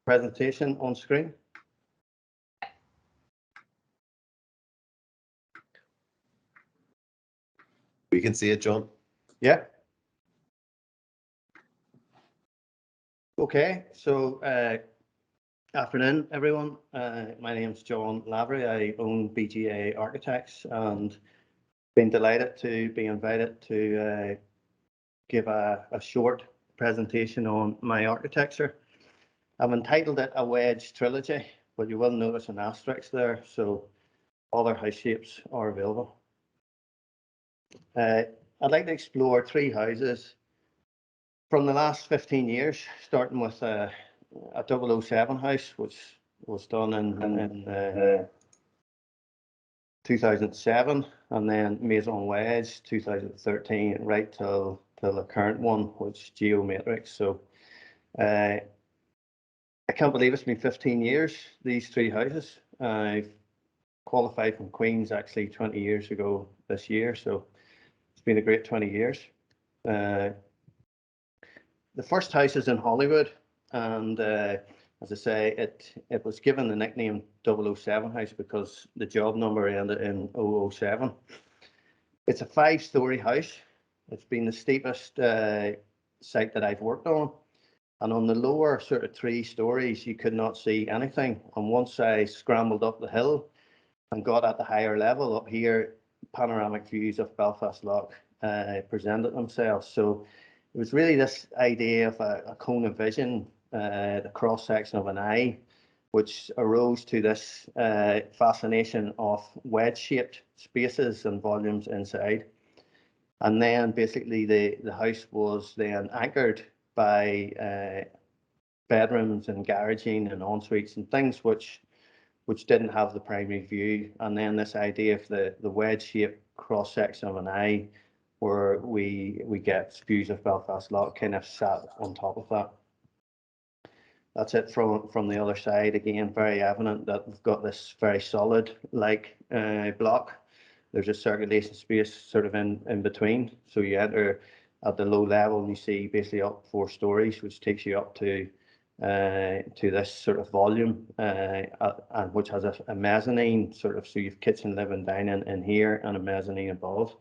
presentation on screen? We can see it, John. Yeah. Okay, so afternoon, everyone. My name's John Lavery. I own BGA Architects and been delighted to be invited to give a short presentation on my architecture. I've entitled it a Wedge Trilogy, but you will notice an asterisk there, so other house shapes are available. I'd like to explore three houses from the last 15 years, starting with a 007 house, which was done in 2007, and then Maison Wedge 2013, right till the current one, which is Geomatrix. So I can't believe it's been 15 years, these three houses. I've qualified from Queen's actually 20 years ago this year, so it's been a great 20 years. The first house is in Hollywood, and as I say, it was given the nickname 007 house because the job number ended in 007. It's a 5-story house. It's been the steepest site that I've worked on, and on the lower sort of 3 stories you could not see anything. And once I scrambled up the hill and got at the higher level up here, panoramic views of Belfast Lough presented themselves. So it was really this idea of a cone of vision, the cross section of an eye, which arose to this fascination of wedge-shaped spaces and volumes inside. And then basically the house was then anchored by bedrooms and garaging and en-suites and things which didn't have the primary view. And then this idea of the wedge-shaped cross section of an eye, where we get views of Belfast Lough kind of sat on top of that. That's it from the other side. Again, very evident that we've got this very solid block. There's a circulation space sort of in between. So you enter at the low level and you see basically up 4 stories, which takes you up to this sort of volume, and which has a mezzanine sort of, so you've kitchen, living, dining in here and a mezzanine above.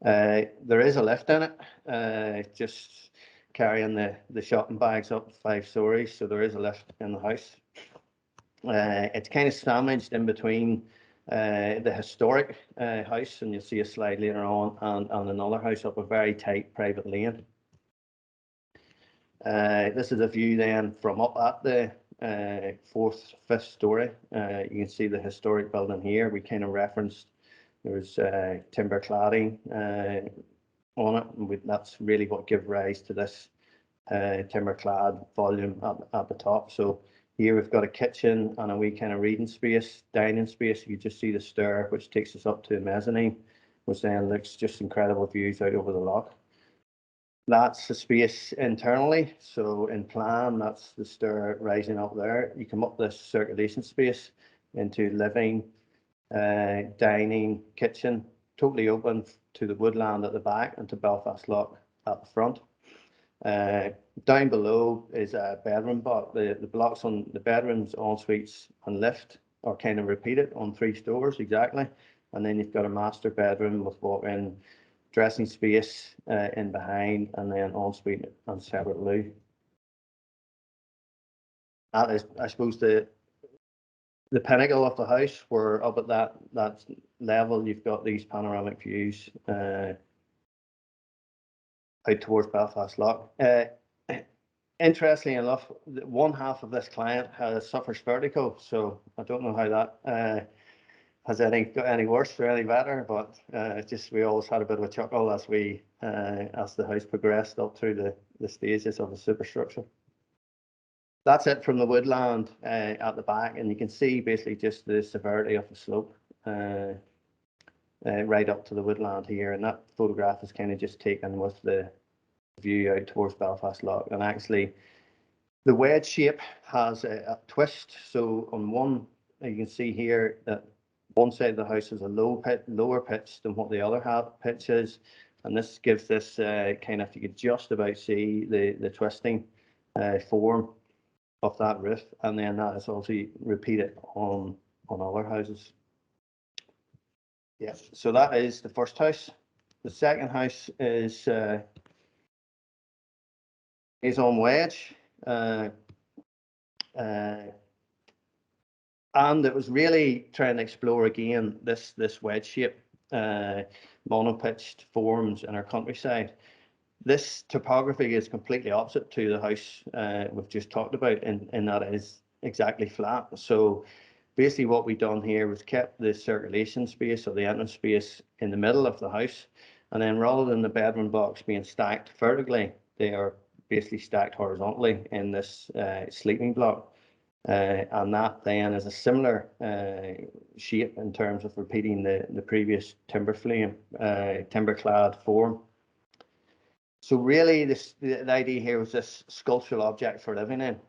There is a lift in it, just carrying the shopping bags up 5 stories, so there is a lift in the house. It's kind of sandwiched in between the historic house, and you'll see a slide later on, and another house up a very tight private lane. This is a view then from up at the 4th, 5th story. You can see the historic building here. We kind of referenced there's timber cladding on it, and that's really what gives rise to this timber clad volume at the top. So here we've got a kitchen and a wee kind of reading space, dining space. You just see the stair, which takes us up to the mezzanine, which then looks just incredible views out over the loch. That's the space internally. So in plan, that's the stair rising up there. You come up this circulation space into living, dining, kitchen, totally open to the woodland at the back and to Belfast Lough at the front. Down below is a bedroom block. The blocks on the bedrooms, en-suites and lift are kind of repeated on 3 stories exactly. And then you've got a master bedroom with walk-in dressing space in behind, and then en-suite and separate loo. That is, I suppose, the pinnacle of the house, where up at that level you've got these panoramic views out towards Belfast Lough. Interestingly enough, one half of this client suffers vertigo, so I don't know how that has got any worse or any better, but just we always had a bit of a chuckle as the house progressed up through the stages of the superstructure. That's it from the woodland at the back, and you can see basically just the severity of the slope right up to the woodland here, and that photograph is kind of just taken with the view out towards Belfast Lough. And actually the wedge shape has a twist, so on one you can see here that one side of the house is a lower pitch than what the other pitch is, and this gives this kind of, you could just about see the twisting form. of that roof, and then that is also repeated on other houses. Yeah, so that is the first house. The second house is on Wedge, and it was really trying to explore again this wedge shape, monopitched forms in our countryside. This topography is completely opposite to the house we've just talked about, in that it is exactly flat. So basically what we've done here was kept the circulation space, or the entrance space, in the middle of the house, and then rather than the bedroom blocks being stacked vertically, they are basically stacked horizontally in this sleeping block. And that then is a similar shape in terms of repeating the previous timber frame, timber clad form. So really the idea here was this sculptural object for living in.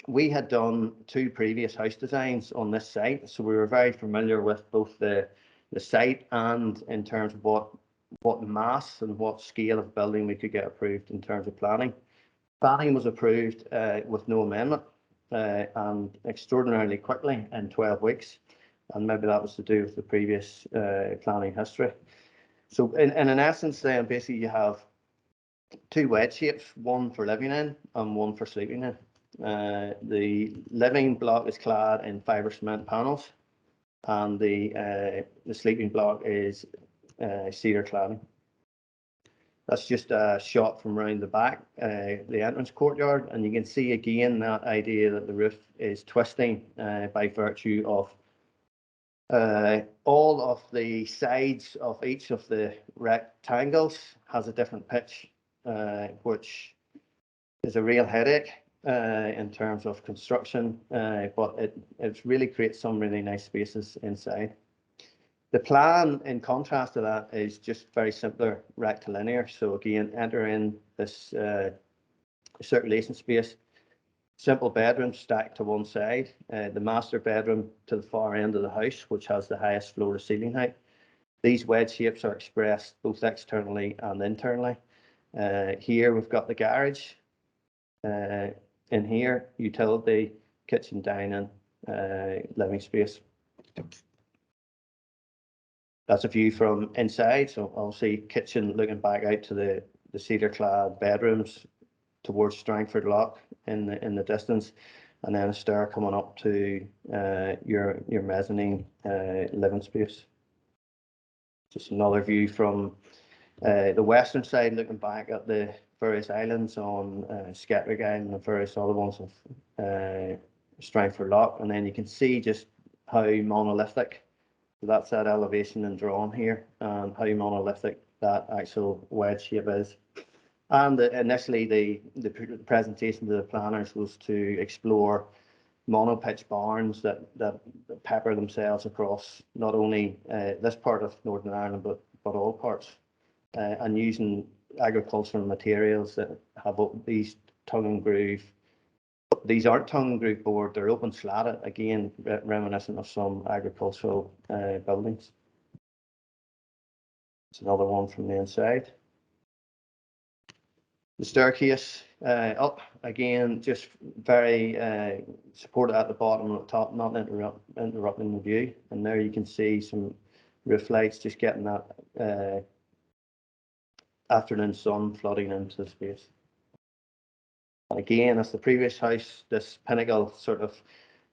We had done 2 previous house designs on this site, so we were very familiar with both the site and in terms of what mass and what scale of building we could get approved in terms of planning. Planning was approved with no amendment, and extraordinarily quickly, in 12 weeks, and maybe that was to do with the previous planning history. So in an essence then, basically you have 2 wedge shapes, one for living in and one for sleeping in. The living block is clad in fibre cement panels, and the sleeping block is cedar cladding. That's just a shot from around the back, the entrance courtyard, and you can see again that idea that the roof is twisting by virtue of all of the sides of each of the rectangles has a different pitch, which is a real headache in terms of construction, but it really creates some really nice spaces inside. The plan, in contrast to that, is just very simpler rectilinear. So again, enter in this circulation space, simple bedrooms stacked to one side, the master bedroom to the far end of the house, which has the highest floor to ceiling height. These wedge shapes are expressed both externally and internally. Here we've got the garage. In here, utility, kitchen, dining, living space. That's a view from inside. So obviously kitchen looking back out to the cedar clad bedrooms towards Strangford Lock in the distance, and then a stair coming up to your mezzanine living space. Just another view from the western side, looking back at the various islands on Sketwick Island and various other ones of Strangford Lock, and then you can see just how monolithic. So that's that elevation and drawn here, and how monolithic that actual wedge shape is. And initially, the presentation to the planners was to explore monopitch barns that pepper themselves across not only this part of Northern Ireland, but all parts, and using agricultural materials that have these tongue and groove. These aren't tongue and groove board, they're open slatted, again reminiscent of some agricultural buildings. It's another one from the inside. The staircase up, again, just very supported at the bottom and the top, not interrupting the view. And there you can see some roof lights just getting that afternoon sun flooding into the space. And again, as the previous house, this pinnacle sort of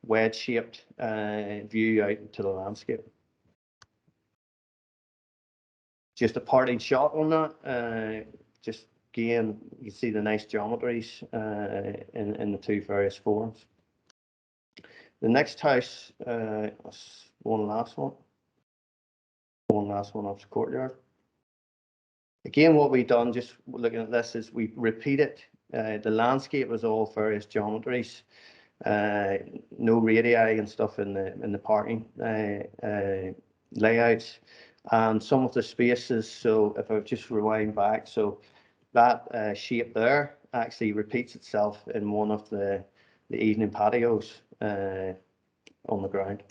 wedge-shaped view out into the landscape. Just a parting shot on that. Just again, you can see the nice geometries in the 2 various forms. The next house, one last one off the courtyard. Again, what we've done, just looking at this, is we repeated the landscape was all various geometries, no radii and stuff in the parking layouts, and some of the spaces. So if I just rewind back, so that shape there actually repeats itself in one of the evening patios on the ground.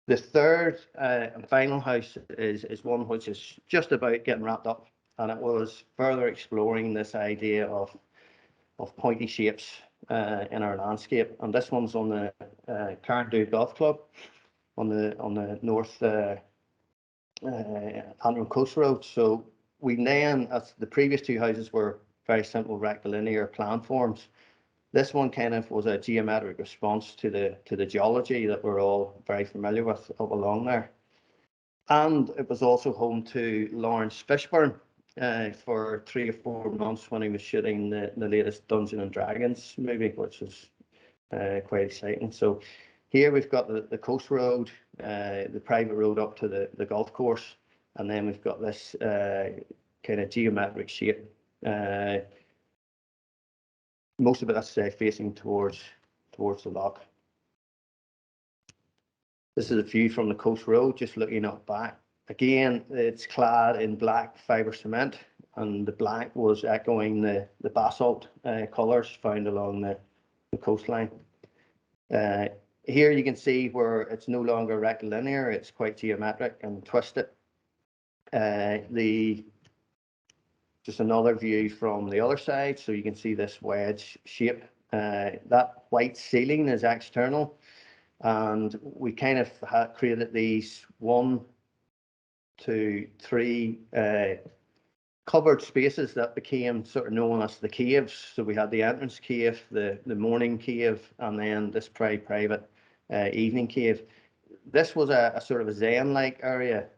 The third and final house is one which is just about getting wrapped up, and it was further exploring this idea of pointy shapes in our landscape. And this one's on the Carndoo Golf Club on the north Antrim Coast Road. So we then, as the previous two houses were very simple rectilinear plan forms, this one kind of was a geometric response to the geology that we're all very familiar with up along there. And it was also home to Lawrence Fishburne for 3 or 4 months when he was shooting the latest Dungeons and Dragons movie, which was quite exciting. So here we've got the coast road, the private road up to the golf course, and then we've got this kind of geometric shape. Most of it, that's facing towards the loch. This is a view from the coast road, just looking up back. Again, it's clad in black fibre cement, and the black was echoing the basalt colours found along the coastline. Here you can see where it's no longer rectilinear, it's quite geometric and twisted. Just another view from the other side, so you can see this wedge shape. That white ceiling is external, and we kind of had created these 1, 2, 3 covered spaces that became sort of known as the caves. So we had the entrance cave, the morning cave, and then this private evening cave. This was a sort of a zen-like area,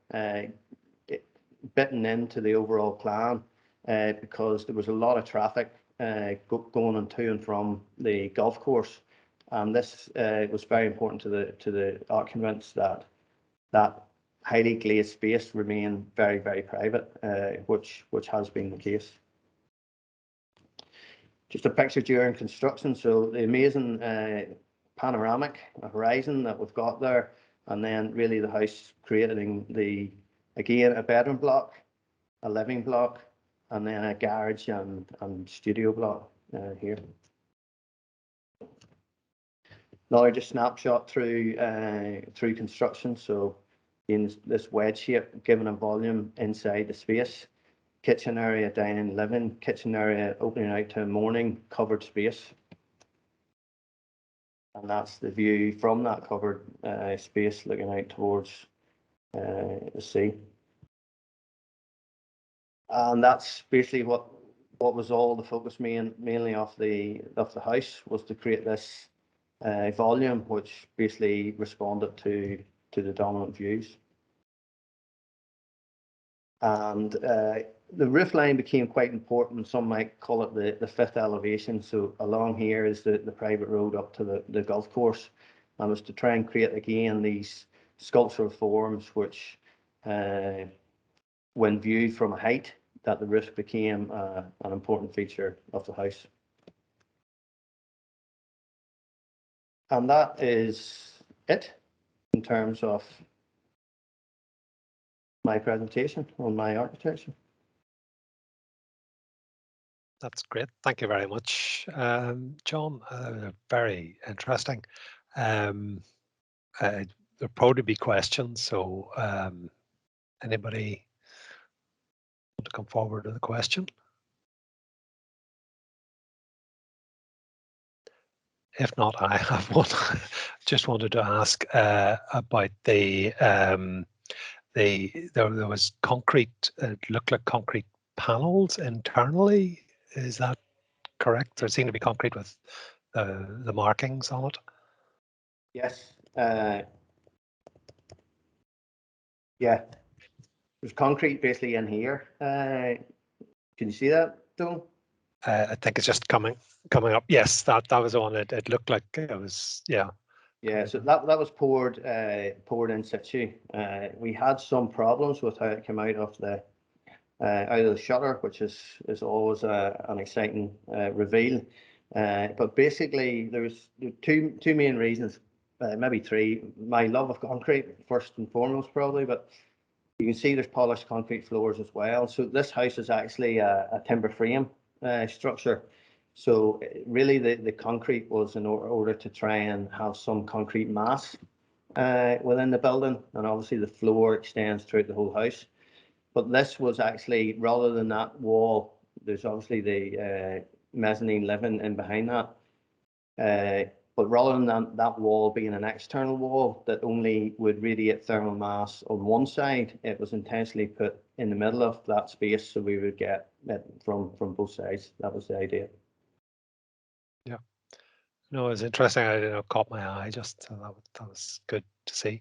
bitten into the overall plan because there was a lot of traffic going on to and from the golf course, and this was very important to the occupants that highly glazed space remain very, very private, which has been the case. Just a picture during construction. So the amazing panoramic horizon that we've got there, and then really the house creating again a bedroom block, a living block, and then a garage and studio block here. Another just snapshot through construction. So in this wedge shape, given a volume inside the space, kitchen area, dining, living, kitchen area opening out to a morning covered space. And that's the view from that covered space looking out towards the sea. And that's basically what was all the focus mainly of the house, was to create this volume which basically responded to the dominant views. And the roof line became quite important. Some might call it the fifth elevation. So along here is the private road up to the golf course, and was to try and create again these sculptural forms which when viewed from a height, that the roof became an important feature of the house. And that is it in terms of my presentation on my architecture. That's great. Thank you very much, John. Very interesting. There'll probably be questions, so anybody want to come forward with a question? If not, I have one. Just wanted to ask about there was concrete. It looked like concrete panels internally. Is that correct? There seemed to be concrete with the markings on it. Yes. Yeah. There's concrete basically in here. Can you see that, Don? I think it's just coming up. Yes, that was the one. It looked like it was, yeah. Yeah, so that was poured in situ. We had some problems with how it came out of the shutter, which is always an exciting reveal. But basically, there's two main reasons, maybe three. My love of concrete, first and foremost, probably, but you can see there's polished concrete floors as well. So this house is actually a timber frame structure. So really the concrete was in order to try and have some concrete mass within the building, and obviously the floor extends throughout the whole house. But this was actually, rather than that wall, there's obviously the mezzanine living in behind that. But rather than that wall being an external wall that only would radiate thermal mass on one side, it was intentionally put in the middle of that space so we would get it from both sides. That was the idea. Yeah. No, it's interesting. I caught my eye. Just that was good to see.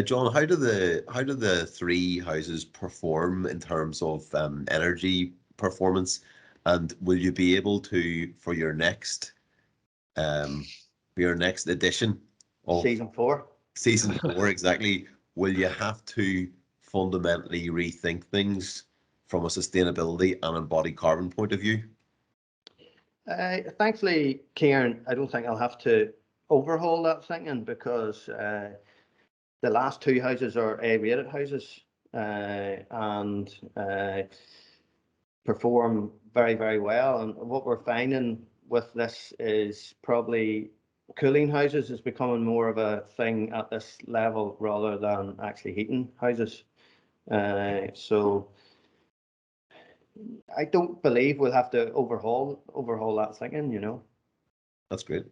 John, how do the three houses perform in terms of energy performance? And will you be able to, for your next edition of Season 4. season 4 exactly, will you have to fundamentally rethink things from a sustainability and embodied carbon point of view? Thankfully, Kieran, I don't think I'll have to overhaul that thinking because the last two houses are A-rated houses and perform very, very well. And what we're finding with this is probably cooling houses is becoming more of a thing at this level rather than actually heating houses. So I don't believe we'll have to overhaul that thinking, That's great.